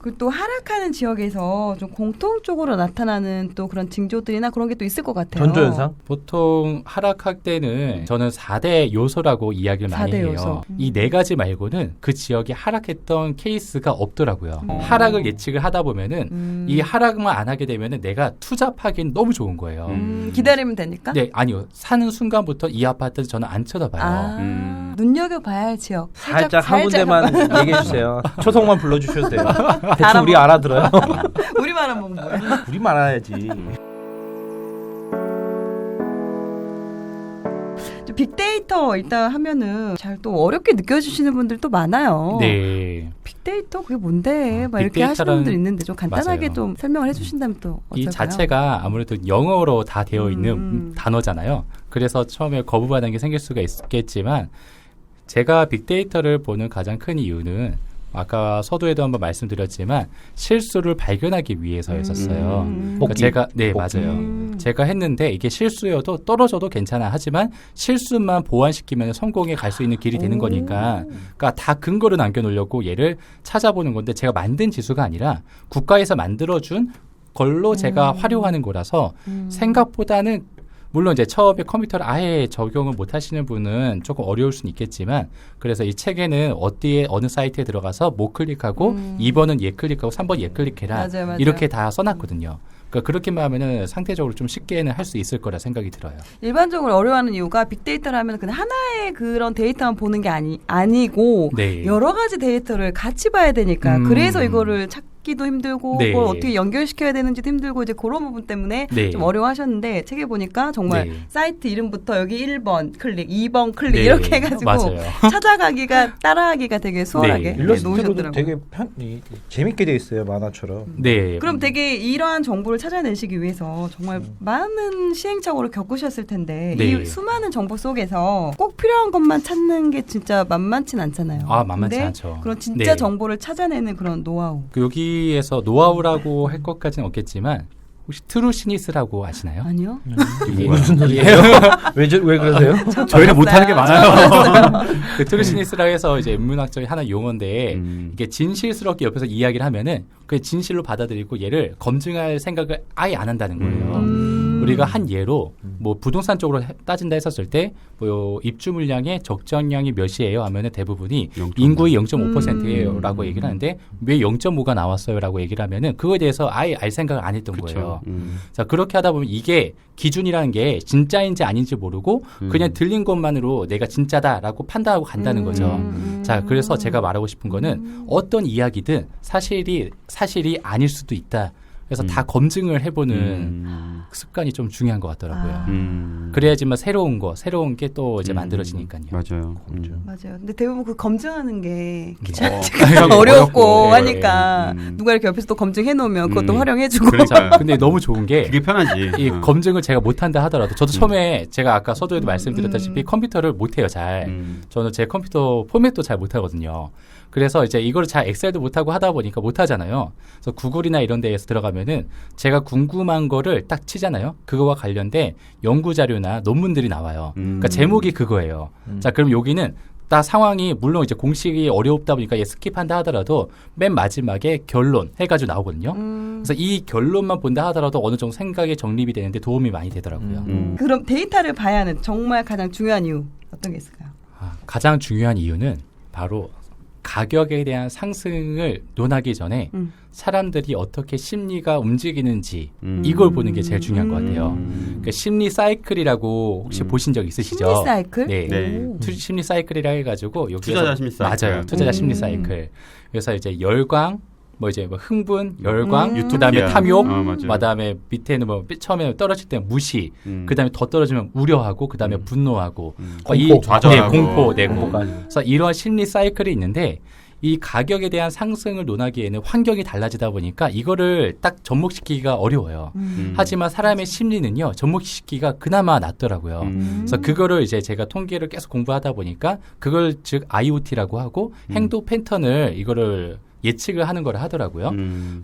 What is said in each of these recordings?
그리고 또 하락하는 지역에서 좀 공통적으로 나타나는 또 그런 징조들이나 그런 게 또 있을 것 같아요. 전조현상? 보통 하락할 때는 저는 4대 요소라고 이야기를 많이 4대 해요. 요소. 이 네 가지 말고는 그 지역이 하락했던 케이스가 없더라고요. 하락을 예측을 하다 보면은 이 하락만 안 하게 되면은 내가 투잡하기엔 너무 좋은 거예요. 기다리면 되니까? 네, 아니요. 사는 순간부터 이 아파트는 저는 안 쳐다봐요. 눈여겨봐야 할 지역. 살짝 한 군데만 얘기해 주세요. 초성만 불러주셔도 돼요. 대충 우리 알아들어요. 우리말은 뭐 뭐야? 우리만 알아야지. 빅데이터 일단 하면은 잘 또 어렵게 느껴지시는 분들도 많아요. 네. 빅데이터 그게 뭔데? 막 이렇게 하시는 분들 있는데 좀 간단하게 맞아요. 좀 설명을 해주신다면 또 어떨까요? 이 자체가 아무래도 영어로 다 되어 있는 단어잖아요. 그래서 처음에 거부반응이 생길 수가 있겠지만 제가 빅데이터를 보는 가장 큰 이유는 아까 서두에도 한번 말씀드렸지만 실수를 발견하기 위해서였었어요. 그러니까 제가 맞아요. 제가 했는데 이게 실수여도 떨어져도 괜찮아. 하지만 실수만 보완시키면 성공에 갈 수 있는 길이 되는 거니까 그러니까 다 근거를 남겨놓으려고 얘를 찾아보는 건데 제가 만든 지수가 아니라 국가에서 만들어준 걸로 제가 활용하는 거라서 생각보다는 물론 이제 처음에 컴퓨터를 아예 적용을 못 하시는 분은 조금 어려울 수는 있겠지만 그래서 이 책에는 어디에 어느 사이트에 들어가서 뭐 클릭하고 2번은 얘 클릭하고 3번 얘 클릭해라. 맞아요. 이렇게 다 써놨거든요. 그러니까 그렇게만 하면은 상대적으로 좀 쉽게는 할 수 있을 거라 생각이 들어요. 일반적으로 어려워하는 이유가 빅데이터를 하면 그냥 하나의 그런 데이터만 보는 게 아니고 네. 여러 가지 데이터를 같이 봐야 되니까 그래서 이거를 찾기도 힘들고 네. 그걸 어떻게 연결시켜야 되는지도 힘들고 이제 그런 부분 때문에 네. 좀 어려워하셨는데 책에 보니까 정말 네. 사이트 이름부터 여기 1번 클릭, 2번 클릭 네. 이렇게 해가지고 맞아요. 찾아가기가 따라하기가 되게 수월하게 네. 일러스트로도 놓으셨더라고요. 되게 재밌게 돼 있어요. 만화처럼. 네. 그럼 되게 이러한 정보를 찾아내시기 위해서 정말 많은 시행착오를 겪으셨을 텐데 네. 이 수많은 정보 속에서 꼭 필요한 것만 찾는 게 진짜 만만치 않잖아요. 아, 만만치 근데 않죠. 그런 진짜 네. 정보를 찾아내는 그런 노하우. 여기에서 노하우라고 할 것까지는 없겠지만 혹시 트루시니스라고 아시나요? 아니요? 이게 무슨 소리예요? 왜 그러세요? 저희는 못하는 게 많아요. 그 트루시니스라 해서 이제 인문학적인 하나 용어인데 이게 진실스럽게 옆에서 이야기를 하면은 그 진실로 받아들이고 얘를 검증할 생각을 아예 안 한다는 거예요. 우리가 한 예로 뭐 부동산 쪽으로 따진다 했었을 때 뭐 입주 물량의 적정량이 몇이에요 하면은 대부분이 인구의 0.5%예요라고 얘기를 하는데 왜 0.5가 나왔어요라고 얘기를 하면은 그거에 대해서 아예 알 생각을 안 했던 거예요. 자, 그렇게 하다 보면 이게 기준이라는 게 진짜인지 아닌지 모르고 그냥 들린 것만으로 내가 진짜다라고 판단하고 간다는 거죠. 자, 그래서 제가 말하고 싶은 거는 어떤 이야기든 사실이 아닐 수도 있다. 그래서 다 검증을 해보는 습관이 좀 중요한 것 같더라고요. 그래야지만 새로운 게 또 이제 만들어지니까요. 맞아요. 맞아요. 근데 대부분 그 검증하는 게 귀찮고 어렵고 네. 하니까 누가 이렇게 옆에서 또 검증해 놓으면 그것도 활용해주고. 그러니까 근데 너무 좋은 게 그게 편하지. 이 검증을 제가 못한다 하더라도 저도 처음에 제가 아까 서두에도 말씀드렸다시피 컴퓨터를 못해요 잘. 저는 제 컴퓨터 포맷도 잘 못하거든요. 그래서 이제 이거를 잘 엑셀도 못하고 하다 보니까 못하잖아요. 그래서 구글이나 이런 데에서 들어가면은 제가 궁금한 거를 딱 치잖아요. 그거와 관련된 연구 자료나 논문들이 나와요. 그러니까 제목이 그거예요. 자, 그럼 여기는 딱 상황이 물론 이제 공식이 어렵다 보니까 얘 스킵한다 하더라도 맨 마지막에 결론 해가지고 나오거든요. 그래서 이 결론만 본다 하더라도 어느 정도 생각이 정립이 되는데 도움이 많이 되더라고요. 그럼 데이터를 봐야 하는 정말 가장 중요한 이유 어떤 게 있을까요? 가장 중요한 이유는 바로 가격에 대한 상승을 논하기 전에 사람들이 어떻게 심리가 움직이는지 이걸 보는 게 제일 중요한 것 같아요. 그러니까 심리 사이클이라고 혹시 보신 적 있으시죠? 심리 사이클? 네. 네. 심리 사이클이라 해가지고 여기서 투자자 심리 사이클. 맞아요. 투자자 심리 사이클. 그래서 이제 열광, 뭐 이제 뭐 흥분, 열광, 그다음에 탐욕, 그다음에 밑에는 뭐 처음에 떨어질 때 무시, 그다음에 더 떨어지면 우려하고, 그다음에 분노하고, 공포, 그래서 이러한 심리 사이클이 있는데 이 가격에 대한 상승을 논하기에는 환경이 달라지다 보니까 이거를 딱 접목시키기가 어려워요. 하지만 사람의 심리는요 접목시키기가 그나마 낫더라고요. 그래서 그거를 이제 제가 통계를 계속 공부하다 보니까 그걸 즉 IoT라고 하고 행동 패턴을 이거를 예측을 하는 걸 하더라고요.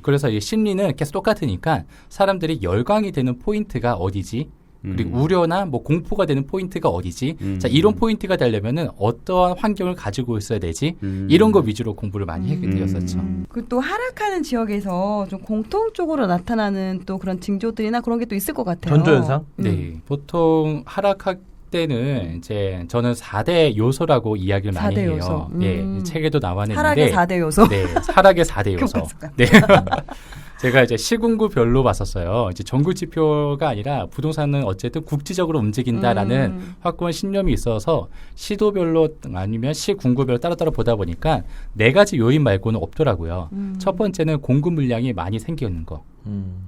그래서 이 심리는 계속 똑같으니까 사람들이 열광이 되는 포인트가 어디지? 그리고 우려나 뭐 공포가 되는 포인트가 어디지? 자, 이런 포인트가 되려면은 어떠한 환경을 가지고 있어야 되지? 이런 거 위주로 공부를 많이 하게 되었었죠. 그리고 또 하락하는 지역에서 좀 공통적으로 나타나는 또 그런 징조들이나 그런 게 또 있을 것 같아요. 전조현상? 네. 보통 하락할 때는 이제 저는 4대 요소라고 이야기를 많이 4대 해요. 요소. 예. 책에도 나와 있는데 하락의 4대 요소. 네. 하락의 4대 요소. 교과서가. 네. 제가 이제 시군구별로 봤었어요. 이제 전국 지표가 아니라 부동산은 어쨌든 국지적으로 움직인다라는 확고한 신념이 있어서 시도별로 아니면 시군구별로 따로따로 보다 보니까 4가지 요인 말고는 없더라고요. 첫 번째는 공급 물량이 많이 생기는 거.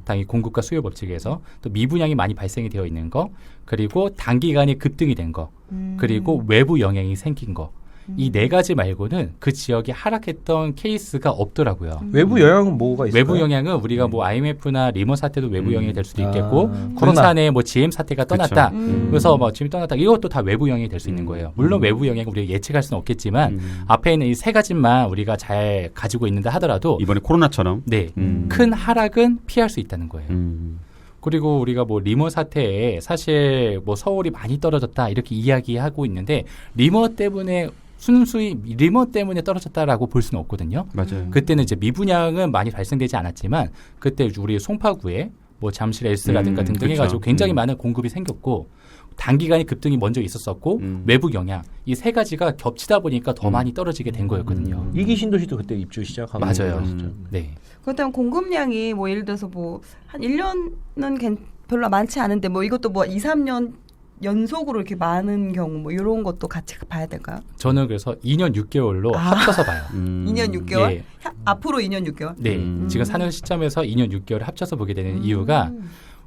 당연히 공급과 수요 법칙에서 또 미분양이 많이 발생이 되어 있는 거, 그리고 단기간에 급등이 된 거, 그리고 외부 영향이 생긴 거. 이 4가지 말고는 그 지역이 하락했던 케이스가 없더라고요. 외부 영향은 뭐가 있을까요? 외부 영향은 우리가 뭐 IMF나 리먼 사태도 외부 영향이 될 수도 있겠고, 코로나. 군산에 뭐 GM 사태가 떠났다. 그쵸. 그래서 뭐 GM 떠났다. 이것도 다 외부 영향이 될 수 있는 거예요. 물론 외부 영향을 우리가 예측할 수는 없겠지만 앞에 있는 이 3가지만 우리가 잘 가지고 있는다 하더라도 이번에 코로나처럼. 네, 큰 하락은 피할 수 있다는 거예요. 그리고 우리가 뭐 리먼 사태에 사실 뭐 서울이 많이 떨어졌다 이렇게 이야기하고 있는데 리먼 때문에 순수히 리먼 때문에 떨어졌다라고 볼 수는 없거든요. 맞아요. 그때는 이제 미분양은 많이 발생되지 않았지만 그때 우리 송파구에 뭐 잠실 S라든가 등등 그쵸. 해가지고 굉장히 많은 공급이 생겼고 단기간에 급등이 먼저 있었었고 외부 영향 이 3가지가 겹치다 보니까 더 많이 떨어지게 된 거였거든요. 이기 신도시도 그때 입주 시작하고 맞아요. 그랬었죠. 네. 그렇다면 공급량이 뭐 예를 들어서 뭐 한 1년은 별로 많지 않은데 뭐 이것도 뭐 2, 3년 연속으로 이렇게 많은 경우 뭐 이런 것도 같이 봐야 될까요? 저는 그래서 2년 6개월로 합쳐서 봐요. 2년 6개월? 예. 앞으로 2년 6개월? 네. 지금 사는 시점에서 2년 6개월을 합쳐서 보게 되는 이유가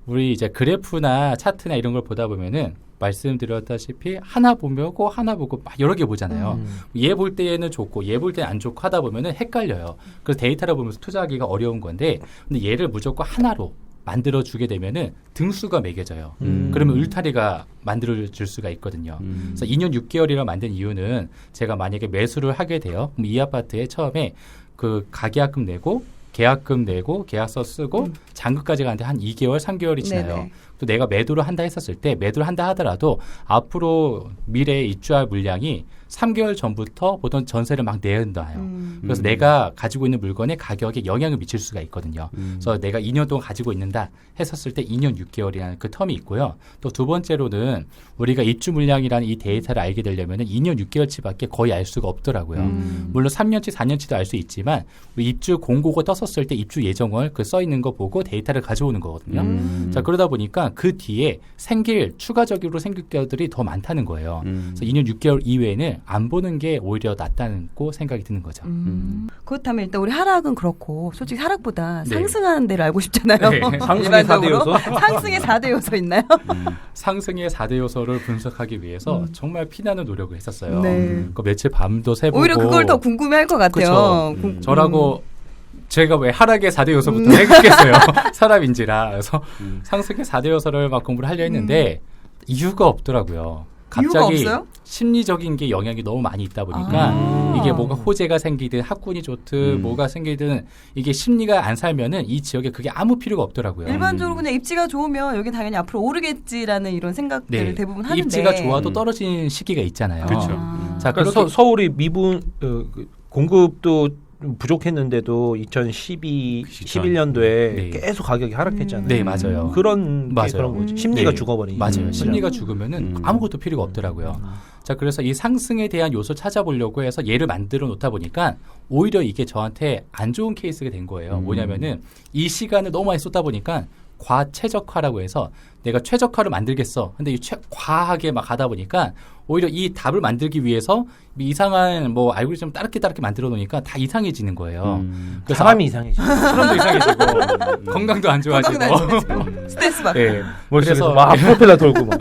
우리 이제 그래프나 차트나 이런 걸 보다 보면은 말씀드렸다시피 하나 보고 하나 보고 막 여러 개 보잖아요. 얘 볼 때는 좋고 얘 볼 때는 안 좋고 하다 보면은 헷갈려요. 그래서 데이터를 보면서 투자하기가 어려운 건데 근데 얘를 무조건 하나로 만들어주게 되면은 등수가 매겨져요. 그러면 울타리가 만들어질 수가 있거든요. 그래서 2년 6개월이라 만든 이유는 제가 만약에 매수를 하게 돼요. 그럼 이 아파트에 처음에 그 가계약금 내고 계약금 내고 계약서 쓰고 잔금까지 가는데 한 2개월, 3개월이 지나요. 네네. 또 내가 매도를 한다 했었을 때 매도를 한다 하더라도 앞으로 미래에 입주할 물량이 3개월 전부터 보통 전세를 막 내는다요. 그래서 내가 가지고 있는 물건의 가격에 영향을 미칠 수가 있거든요. 그래서 내가 2년 동안 가지고 있는다 했었을 때 2년 6개월이라는 그 텀이 있고요. 또 두 번째로는 우리가 입주 물량이라는 이 데이터를 알게 되려면 2년 6개월치밖에 거의 알 수가 없더라고요. 물론 3년치, 4년치도 알 수 있지만 입주 공고가 떴었을 때 입주 예정월 그 써 있는 거 보고 데이터를 가져오는 거거든요. 자, 그러다 보니까 그 뒤에 추가적으로 생길 것들이 더 많다는 거예요. 그래서 2년 6개월 이외에는 안 보는 게 오히려 낫다는 생각이 드는 거죠. 그렇다면 일단 우리 하락은 그렇고 솔직히 하락보다 네. 상승하는 데를 알고 싶잖아요. 네. 상승의 일반적으로. 4대 요소? 상승의 4대 요소 있나요? 상승의 4대 요소를 분석하기 위해서 정말 피나는 노력을 했었어요. 네. 그 며칠 밤도 새보고 오히려 그걸 더 궁금해할 것 같아요. 저라고 제가 왜 하락의 4대 요소부터 했겠어요. 사람인지라. 그래서 상승의 4대 요소를 막 공부를 하려 했는데 이유가 없더라고요. 이유가 갑자기 없어요? 심리적인 게 영향이 너무 많이 있다 보니까 이게 뭐가 호재가 생기든 학군이 좋든 뭐가 생기든 이게 심리가 안 살면은 이 지역에 그게 아무 필요가 없더라고요. 일반적으로 그냥 입지가 좋으면 여기 당연히 앞으로 오르겠지라는 이런 생각들을 네. 대부분 하는데 입지가 좋아도 떨어지는 시기가 있잖아요. 그렇죠. 자, 그러니까 그렇게 서울이 그 공급도 부족했는데도 2012, 11년도에 네. 계속 가격이 하락했잖아요. 네, 맞아요. 그런 맞아요. 그런 거지. 심리가 네. 죽어버리는. 맞아요. 거죠. 심리가 죽으면은 아무것도 필요가 없더라고요. 자, 그래서 이 상승에 대한 요소 찾아보려고 해서 얘를 만들어 놓다 보니까 오히려 이게 저한테 안 좋은 케이스가 된 거예요. 뭐냐면은 이 시간을 너무 많이 쏟다 보니까 과최적화라고 해서 내가 최적화를 만들겠어. 근데 과하게 막 가다 보니까 오히려 이 답을 만들기 위해서 이상한 뭐 알고리즘 따르게 만들어 놓으니까 다 이상해지는 거예요. 그래서 사람이 이상해지. 사람도 이상해지고 건강도 안 좋아지고. 스트레스 받고. 네. 머릿속에서 그래서 막 프로펠러 돌고 막.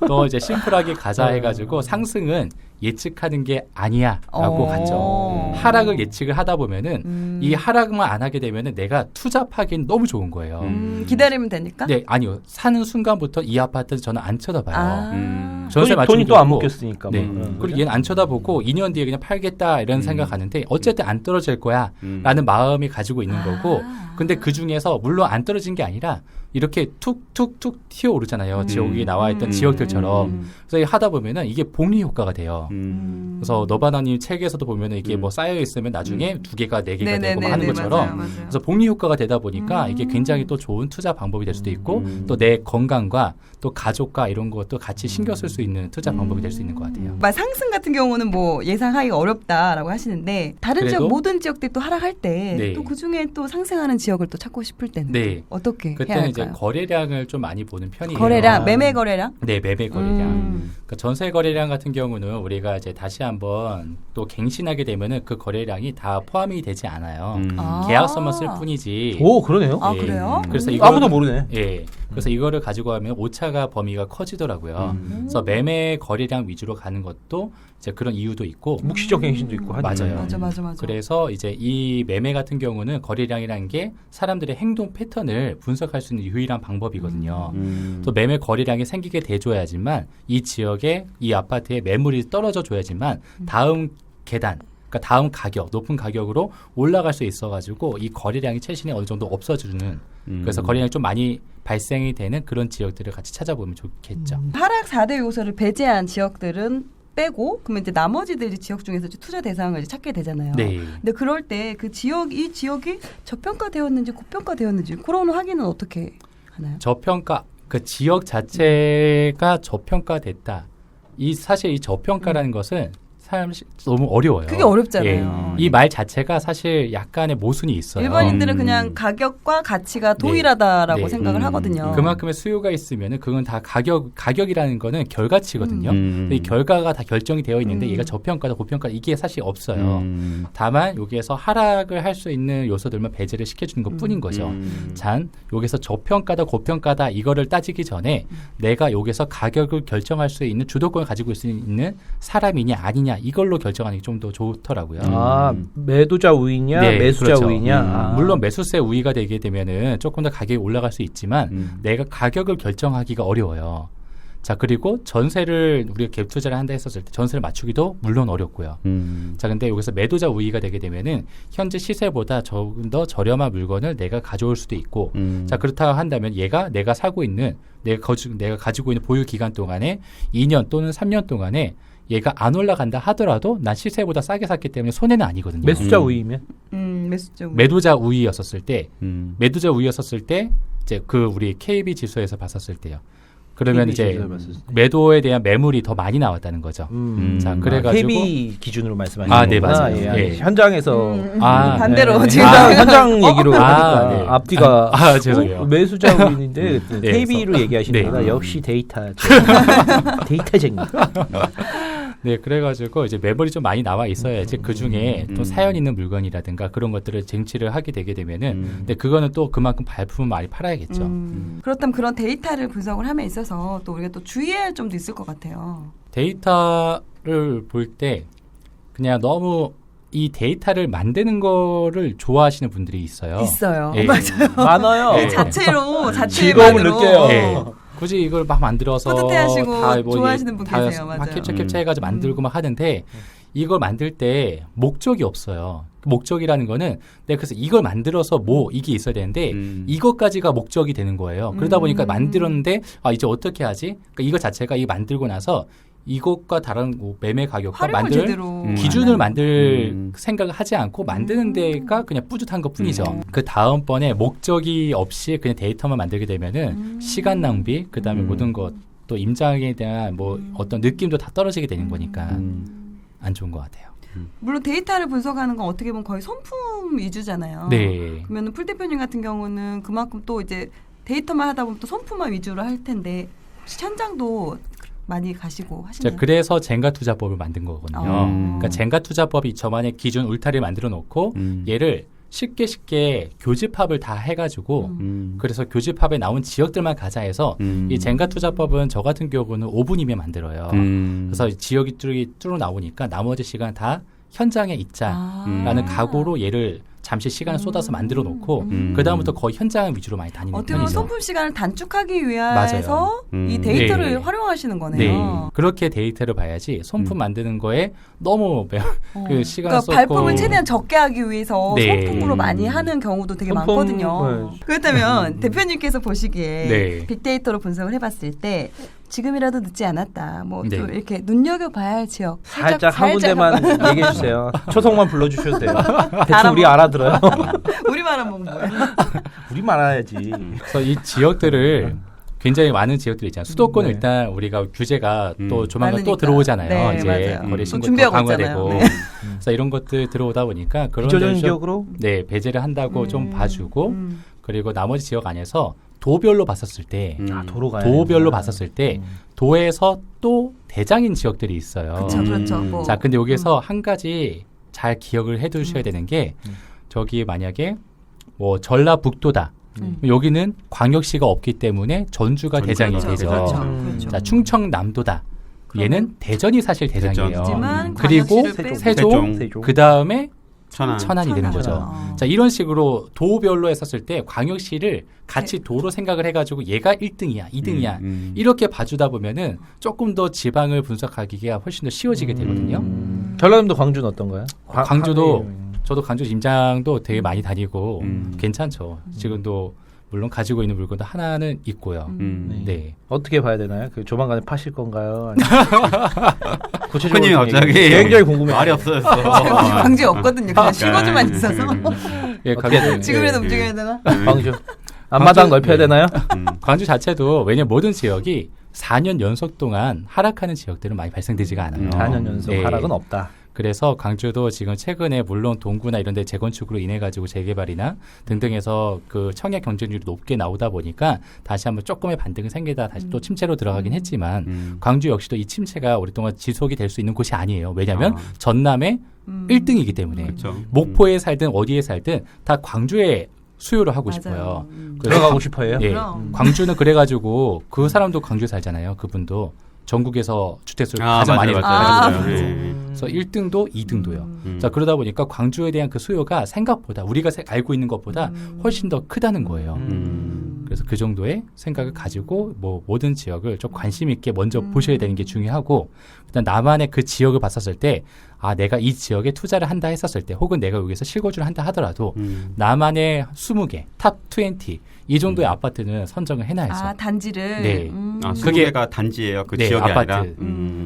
또 이제 심플하게 가자 해가지고 상승은 예측하는 게 아니야라고 갔죠. 하락을 예측을 하다 보면은 이 하락만 안 하게 되면은 내가 투잡하기는 너무 좋은 거예요. 기다리면 되니까? 네, 아니요. 사는 순간부터 이 아파트는 저는 안 쳐다봐요. 돈이 또 안 묶였으니까. 네. 뭐. 그리고 얘는 안 쳐다보고 2년 뒤에 그냥 팔겠다 이런 생각하는데 어쨌든 안 떨어질 거야 라는 마음이 가지고 있는 거고 근데 그 중에서 물론 안 떨어진 게 아니라 이렇게 툭툭툭 튀어오르잖아요. 지옥에 나와 있던 지역들처럼. 그래서 하다 보면은 이게 복리 효과가 돼요. 그래서 너바나님 책에서도 보면은 이게 뭐 쌓여 있으면 나중에 2개가 4개가 되고 막 하는 것처럼. 맞아요. 그래서 복리 효과가 되다 보니까 이게 굉장히 또 좋은 투자 방법이 될 수도 있고 또 내 건강과 또 가족과 이런 것도 같이 신경 쓸 수 있는 투자 방법이 될 수 있는 것 같아요. 상승 같은 경우는 뭐 예상하기가 어렵다라고 하시는데 다른 지역 모든 지역들이 또 하락할 때 또 그중에 또 상승하는 지역을 또 찾고 싶을 때는 어떻게 해야 그때는 할까요? 이제 거래량을 좀 많이 보는 편이에요. 거래량, 매매 거래량? 네, 매매 거래량. 그러니까 전세 거래량 같은 경우는 우리가 이제 다시 한번 또 갱신하게 되면은 그 거래량이 다 포함이 되지 않아요. 계약서만 쓸 뿐이지. 오, 그러네요. 아, 그래요? 그래서 아무도 모르네. 예. 그래서 이거를 가지고 하면 오차가 범위가 커지더라고요. 그래서 매매 거래량 위주로 가는 것도 이제 그런 이유도 있고 묵시적 갱신도 있고 하니까. 맞아요. 맞아. 그래서 이제 이 매매 같은 경우는 거래량이라는 게 사람들의 행동 패턴을 분석할 수 있는 유일한 방법이거든요. 또 매매 거래량이 생기게 돼줘야지만 이 지역에 이 아파트의 매물이 떨어져 줘야지만 다음 계단 그러니까 다음 가격, 높은 가격으로 올라갈 수 있어가지고 이 거래량이 최신에 어느 정도 없어지는 그래서 거래량이 좀 많이 발생이 되는 그런 지역들을 같이 찾아보면 좋겠죠. 하락 4대 요소를 배제한 지역들은 빼고 그러면 이제 나머지들 지역 중에서 투자 대상을 이제 찾게 되잖아요. 네. 근데 그럴 때 그 지역 이 지역이 저평가되었는지 고평가되었는지 그런 확인은 어떻게 하나요? 저평가 그 지역 자체가 저평가됐다. 사실 이 저평가라는 것은 너무 어려워요. 그게 어렵잖아요. 이 말 자체가 사실 약간의 모순이 있어요. 일반인들은 그냥 가격과 가치가 동일하다라고 생각을 하거든요. 그만큼의 수요가 있으면은 그건 다 가격이라는 거는 결과치거든요. 이 결과가 다 결정이 되어 있는데 얘가 저평가다 고평가다 이게 사실 없어요. 다만 여기에서 하락을 할 수 있는 요소들만 배제를 시켜주는 것뿐인 거죠. 여기서 저평가다 고평가다 이거를 따지기 전에 내가 여기서 가격을 결정할 수 있는 주도권을 가지고 있는 사람이냐 아니냐 이걸로 결정하는 게 좀 더 좋더라고요. 아, 매도자 우위냐, 매수자 그렇죠. 우위냐. 물론 매수세 우위가 되게 되면은 조금 더 가격이 올라갈 수 있지만 내가 가격을 결정하기가 어려워요. 자, 그리고 전세를 우리가 갭 투자를 한다 했었을 때 전세를 맞추기도 물론 어렵고요. 자, 근데 여기서 매도자 우위가 되게 되면은 현재 시세보다 조금 더 저렴한 물건을 내가 가져올 수도 있고, 자, 그렇다고 한다면 내가 사고 있는 내가 가지고 있는 보유 기간 동안에 2년 또는 3년 동안에 얘가 안 올라간다 하더라도 난 시세보다 싸게 샀기 때문에 손해는 아니거든요. 매수자 우위면? 매수자 우위. 매도자 우위였었을 때, 이제 우리 KB 지수에서 봤었을 때요. 그러면 이제 매도에 대한 매물이 더 많이 나왔다는 거죠. 자, 그래가지고 KB 기준으로 말씀하시는 거구나. 네, 맞아요. 예. 현장에서 반대로 지금 현장 얘기로 하니까 앞뒤가 죄송해요. 매수자 우위인데 KB로 얘기하시는 거다. 역시 데이터쟁이. 네, 그래가지고 이제 매물이 좀 많이 나와 있어야지 그 중에 또 사연 있는 물건이라든가 그런 것들을 쟁취를 하게 되게 되면은, 근데 그거는 또 그만큼 발품을 많이 팔아야겠죠. 그렇다면 그런 데이터를 분석을 함에 있어서 또 우리가 또 주의해야 할 점도 있을 것 같아요. 데이터를 볼 때 그냥 너무 이 데이터를 만드는 거를 좋아하시는 분들이 있어요. 예. 맞아요. 많아요. 네. 자체만으로 즐거움을 느껴요. 네. 굳이 이걸 막 만들어서 뿌듯해하시고 좋아하시는 분 계세요. 맞아요. 막 캡처 해가지고 만들고 막 하는데 이걸 만들 때 목적이 없어요. 목적이라는 거는 내가 그래서 이걸 만들어서 이게 있어야 되는데 이것까지가 목적이 되는 거예요. 그러다 보니까 만들었는데 이제 어떻게 하지? 그러니까 이거 자체가 이 만들고 나서 이것과 다른 매매 가격과 만들 기준을 만들 생각을 하지 않고 만드는 데가 그냥 뿌듯한 것 뿐이죠. 그 다음번에 목적이 없이 그냥 데이터만 만들게 되면은 시간 낭비, 그 다음에 모든 것, 또 임장에 대한 어떤 느낌도 다 떨어지게 되는 거니까 안 좋은 것 같아요. 물론 데이터를 분석하는 건 어떻게 보면 거의 손품 위주잖아요. 네. 그러면 풀 대표님 같은 경우는 그만큼 또 이제 데이터만 하다 보면 또 손품만 위주로 할 텐데 혹시 현장도 많이 가시고 하시나요? 그래서 젠가 투자법을 만든 거거든요. 그러니까 젠가 투자법이 저만의 기준 울타리를 만들어 놓고 얘를 쉽게 교집합을 다 해가지고 그래서 교집합에 나온 지역들만 가자 해서 이 젠가 투자법은 저 같은 경우는 5분이면 만들어요. 그래서 지역이 쭉 나오니까 나머지 시간 다 현장에 있자라는 각오로 얘를 잠시 시간을 쏟아서 만들어 놓고 그 다음부터 거의 현장 위주로 많이 다니는 어떻게 보면 편이죠. 손품 시간을 단축하기 위해서 이 데이터를 네. 활용하시는 거네요. 네. 그렇게 데이터를 봐야지 손품 만드는 거에 너무 그 시간을 그러니까 쏟고 발품을 최대한 적게 하기 위해서 네. 손품으로 많이 하는 경우도 되게 손품, 많거든요. 네. 그렇다면 대표님께서 보시기에 네. 빅데이터로 분석을 해봤을 때 지금이라도 늦지 않았다. 뭐 또 네. 이렇게 눈여겨봐야 할 지역 살짝 한 군데만 얘기해 주세요. 초성만 불러주셔도 돼요. 대충 알아보- 우리 알아들어요. 우리말은 뭐 뭐야? 우리 말아야지. 그래서 이 지역들을 굉장히 많은 지역들이 있잖아요. 수도권은 네. 일단 우리가 규제가 또 조만간 많으니까. 또 들어오잖아요. 네, 이제 맞아요. 거래 또 신고 또 준비하고 강화되고. 있잖아요. 네. 그래서 이런 것들 들어오다 보니까 그런 비조정 데를 좀 지역으로 네, 배제를 한다고 좀 봐주고 음. 그리고 나머지 지역 안에서 도별로 봤었을 때 도로가 도별로 봤었을 때 도에서 또 대장인 지역들이 있어요. 그렇죠, 그렇죠. 뭐. 자, 근데 여기서 한 가지 잘 기억을 해두셔야 되는 게 저기 만약에 뭐 전라북도다. 여기는 광역시가 없기 때문에 전주가 대장이 그렇죠, 되죠. 그렇죠, 음. 그렇죠. 자, 충청남도다. 얘는 대전이 사실 대장이에요. 하지만 그리고 광역시를 빼고 세종, 그 다음에 천안. 천안이 되는 거죠. 천안. 자, 이런 식으로 도별로 했었을 때 광역시를 같이 도로 생각을 해가지고 얘가 1등이야, 2등이야. 이렇게 봐주다 보면은 조금 더 지방을 분석하기가 훨씬 더 쉬워지게 되거든요. 전라남도 광주는 어떤가요? 광주도 저도 광주 임장도 되게 많이 다니고 괜찮죠. 지금도 물론 가지고 있는 물건도 하나는 있고요. 네. 어떻게 봐야 되나요? 그 조만간에 파실 건가요? 대표님이 갑자기 굉장히 궁금해요. 말이 없어졌어. 광주에 없거든요. 그냥 실거주만 있어서. 예, 어떻게 해야 광주, 지금이라도 예, 움직여야 되나? 광주 앞마당 넓혀야 되나요? 광주 자체도 왜냐면 모든 지역이 4년 연속 동안 하락하는 지역들은 많이 발생되지가 않아요. 4년 연속 네. 하락은 없다. 그래서 광주도 지금 최근에 물론 동구나 이런 데 재건축으로 인해 가지고 재개발이나 등등해서 그 청약 경쟁률이 높게 나오다 보니까 다시 한번 조금의 반등이 생기다 다시 또 침체로 들어가긴 했지만 광주 역시도 이 침체가 오랫동안 지속이 될 수 있는 곳이 아니에요. 왜냐하면 전남의 1등이기 때문에 그렇죠. 목포에 살든 어디에 살든 다 광주에 수요를 하고 맞아요. 싶어요. 들어가고 싶어요. 예, 그럼. 광주는 그래가지고 그 사람도 광주에 살잖아요. 그분도 전국에서 주택수를 가장 많이 맞아요. 가지고 맞아요. 있고 네. 그래서 1등도 2등도요. 자 그러다 보니까 광주에 대한 그 수요가 생각보다 우리가 알고 있는 것보다 훨씬 더 크다는 거예요. 그래서 그 정도의 생각을 가지고 뭐 모든 지역을 좀 관심 있게 먼저 보셔야 되는 게 중요하고 일단 나만의 그 지역을 봤었을 때 아 내가 이 지역에 투자를 한다 했었을 때 혹은 내가 여기서 실거주를 한다 하더라도 나만의 20개 탑 20 이 정도의 아파트는 선정을 해놔야죠. 아, 단지를. 네. 아, 그게- 20개가 단지예요. 그 네, 지역이 아파트. 아니라.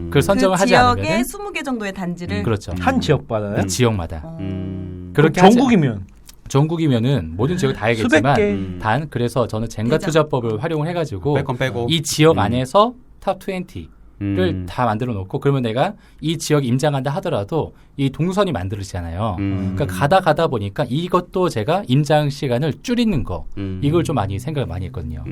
그걸 선정을 그 하지 지역에 않으면 20개 정도의 단지를. 그렇죠. 한 지역마다요? 그 지역마다 그렇게 그렇게 하지- 전국이면 전국이면은 모든 지역을 다 수백 해야겠지만 개. 단 그래서 저는 젠가 대장. 투자법을 활용을 해가지고 뺄 건 빼고. 이 지역 안에서 탑 20를 다 만들어 놓고 그러면 내가 이 지역 임장한다 하더라도 이 동선이 만들어지잖아요. 그러니까 가다 보니까 이것도 제가 임장 시간을 줄이는 거 이걸 좀 많이 생각을 많이 했거든요.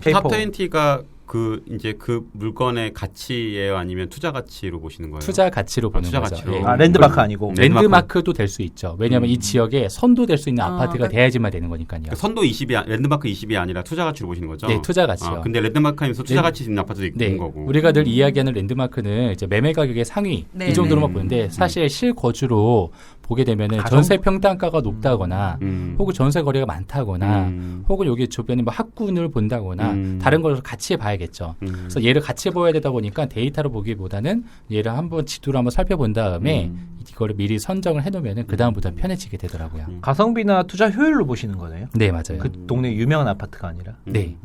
페이퍼. 탑 20가 그 이제 그 물건의 가치예요, 아니면 투자 가치로 보시는 거예요? 투자 가치로 보는 투자 거죠. 가치로. 예. 아, 랜드마크 아니고. 네. 랜드마크도 될 수 있죠. 왜냐하면 이 지역에 선도될 수 있는 아파트가 그러니까- 돼야지만 되는 거니까요. 그러니까 선도 20이 랜드마크 20이 아니라 투자 가치로 보시는 거죠? 네, 투자 가치요. 아, 근데 랜드마크에서 투자 네. 가치 있는 아파트도 있는 네, 거고. 우리가 늘 이야기하는 랜드마크는 이제 매매 가격의 상위 네, 이 정도로만 네. 보는데 사실 실거주로 보게 되면은 가정- 전세 평당가가 높다거나 혹은 전세 거래가 많다거나 혹은 여기 주변에 뭐 학군을 본다거나 다른 걸 같이 봐야겠죠. 그래서 얘를 같이 보아야 되다 보니까 데이터로 보기보다는 얘를 한번 지도로 한번 살펴본 다음에 이거를 미리 선정을 해놓으면은 그 다음부터 편해지게 되더라고요. 가성비나 투자 효율로 보시는 거네요. 네, 맞아요. 그 동네 유명한 아파트가 아니라. 네.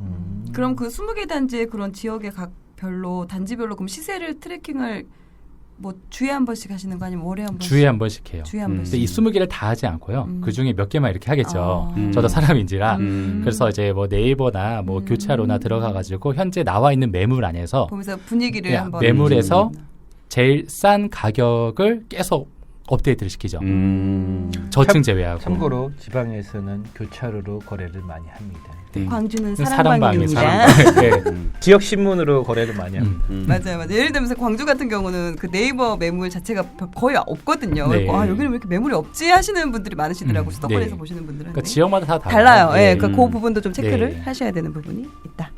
그럼 그 20개 단지의 그런 지역의 각별로 단지별로 그럼 시세를 트래킹을 뭐 주에 한 번씩 하시는 거 아니면 월에 한 번씩? 주에 한 번씩 해요. 주에 한 근데 번씩. 이 20개를 다 하지 않고요. 그 중에 몇 개만 이렇게 하겠죠. 아. 저도 사람인지라. 음. 그래서 이제 뭐 네이버나 뭐 교차로나 들어가가지고 현재 나와 있는 매물 안에서 보면서 분위기를 야, 한번 매물에서 제일 싼 가격을 계속 업데이트를 시키죠. 저층 제외하고. 참고로 지방에서는 교차로로 거래를 많이 합니다. 네. 광주는 사랑방입니다. 사랑방입니다. 네. 지역 신문으로 거래를 많이 합니다. 맞아요, 맞아요. 예를 들면서 광주 같은 경우는 그 네이버 매물 자체가 거의 없거든요. 네. 그리고 여기는 왜 이렇게 매물이 없지 하시는 분들이 많으시더라고요. 수도권에서 네. 보시는 분들은. 그러니까 지역마다 다 달라요. 예, 네. 그 부분도 좀 체크를 네. 하셔야 되는 부분이 있다.